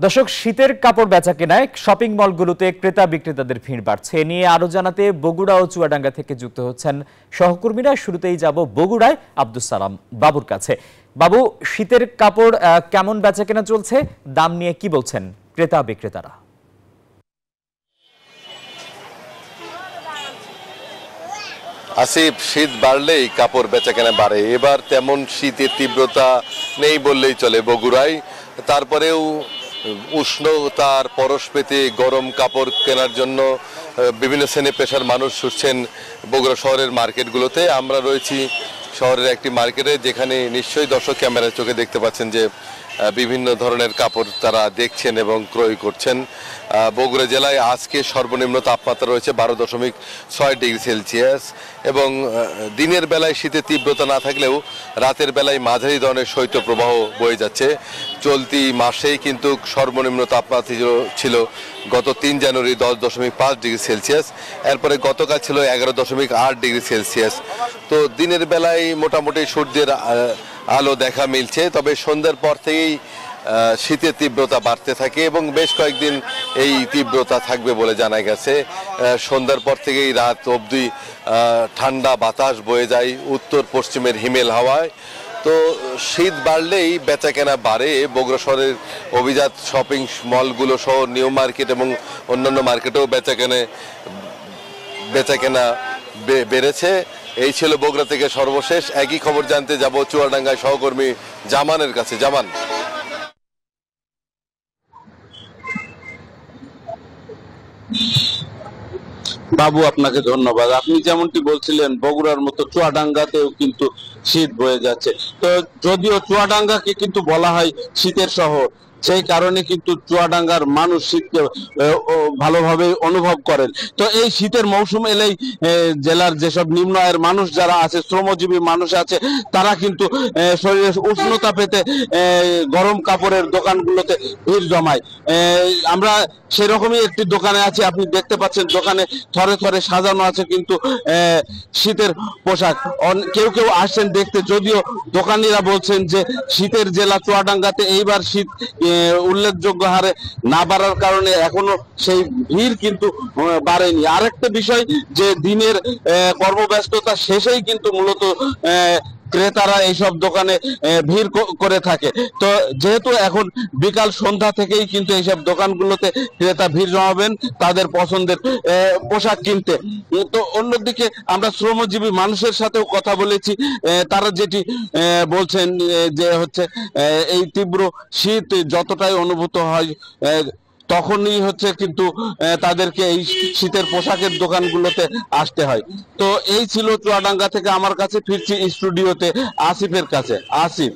দর্শক, শীতের কাপড় বেচা কেনায় শপিং মলগুলোতে ক্রেতা বিক্রেতাদের ভিড় বাড়ছে। এ নিয়ে আরো জানাতে বগুড়া ও চুয়াডাঙ্গা থেকে যুক্ত হচ্ছেন সহকর্মীরা। শুরুতেই যাব বগুড়ায় আব্দুস সালাম বাবুর কাছে। বাবু, শীতের কাপড় কেমন বেচা কেনা চলছে? দাম নিয়ে কি বলছেন ক্রেতা বিক্রেতারা? আসিফ, শীত বাড়লেই কাপড় বেচা কেনা বাড়ে। এবার তেমন শীতের তীব্রতা নেই বললেই চলে বগুড়ায়। তারপরেও উষ্ণতার পরশ পেতে গরম কাপড় কেনার জন্য বিভিন্ন শ্রেণী পেশার মানুষ ছুটছেন বগুড়া শহরের মার্কেটগুলোতে। আমরা রয়েছি শহরের একটি মার্কেটে, যেখানে নিশ্চয়ই দর্শক ক্যামেরার চোখে দেখতে পাচ্ছেন যে বিভিন্ন ধরনের কাপড় তারা দেখছেন এবং ক্রয় করছেন। বগুড়া জেলায় আজকে সর্বনিম্ন তাপমাত্রা রয়েছে 12.6 ডিগ্রি সেলসিয়াস এবং দিনের বেলায় শীতের তীব্রতা না থাকলেও রাতের বেলায় মাঝারি ধরনের শৈত্যপ্রবাহ বয়ে যাচ্ছে। চলতি মাসেই কিন্তু সর্বনিম্ন তাপমাত্রা ছিল গত 3 জানুয়ারি 10.5 ডিগ্রি সেলসিয়াস। এরপরে গতকাল ছিল 11.8 ডিগ্রি সেলসিয়াস। তো দিনের বেলায় মোটামুটি সূর্যের আলো দেখা মিলছে, তবে সন্ধ্যার পর থেকেই শীতের তীব্রতা বাড়তে থাকে এবং বেশ কয়েকদিন এই তীব্রতা থাকবে বলে জানা গেছে। সন্ধ্যার পর থেকেই রাত অবধি ঠান্ডা বাতাস বয়ে যায় উত্তর পশ্চিমের হিমেল হাওয়ায়। তো শীত বাড়লেই বেচা কেনা বাড়ে। বগুড়া শহরের অভিজাত শপিং মলগুলো সহ নিউ মার্কেট এবং অন্যান্য মার্কেটেও বেচা কেনা বেড়েছে। এই ছিল বগুড়া থেকে সর্বশেষ। একই খবর জানতে যাব চুয়াডাঙ্গায় সহকর্মী জামানের কাছে। জামান। বাবু, আপনাকে ধন্যবাদ। আপনি যেমনটি বলছিলেন, বগুড়ার মতো চুয়াডাঙ্গাতেও কিন্তু শীত বয়ে যাচ্ছে। তো যদিও চুয়াডাঙ্গাকে কিন্তু বলা হয় শীতের শহর, সেই কারণে কিন্তু চুয়াডাঙ্গার মানুষ শীতকে ভালোভাবে অনুভব করেন। তো এই শীতের মৌসুম এলেই জেলার যেসব নিম্ন আয়ের মানুষ যারা আছে, শ্রমজীবী মানুষ আছে, তারা কিন্তু শরীরের উষ্ণতা পেতে গরম কাপড়ের দোকানগুলোতে ভিড় জমায়। আমরা সেরকমই একটি দোকানে আছি, আপনি দেখতে পাচ্ছেন দোকানে থরে থরে সাজানো আছে কিন্তু শীতের পোশাক। কেউ কেউ আসছেন দেখতে, যদিও দোকানিরা বলছেন যে শীতের জেলা চুয়াডাঙ্গাতে এইবার শীত উল্লেখযোগ্য হারে না বাড়ার কারণে এখনো সেই ভিড় কিন্তু বাড়েনি। আরেকটা বিষয় যে দিনের কর্মব্যস্ততা শেষেই কিন্তু মূলত ক্রেতারা এইসব দোকানে ভিড় করে থাকে। তো যেহেতু এখন বিকাল সন্ধ্যা থেকেই কিন্তু এইসব দোকানগুলোতে ক্রেতা ভিড় জমাবেন তাদের পছন্দের পোশাক কিনতে। তো অন্যদিকে আমরা শ্রমজীবী মানুষের সাথেও কথা বলেছি, তারা যেটি বলছেন যে হচ্ছে এই তীব্র শীত যতটাই অনুভূত হয় তখনই হচ্ছে কিন্তু তাদেরকে এই শীতের পোশাকের দোকানগুলোতে আসতে হয়। তো এই ছিল চুয়াডাঙ্গা থেকে। আমার কাছে ফিরছি স্টুডিওতে আসিফের কাছে। আসিফ।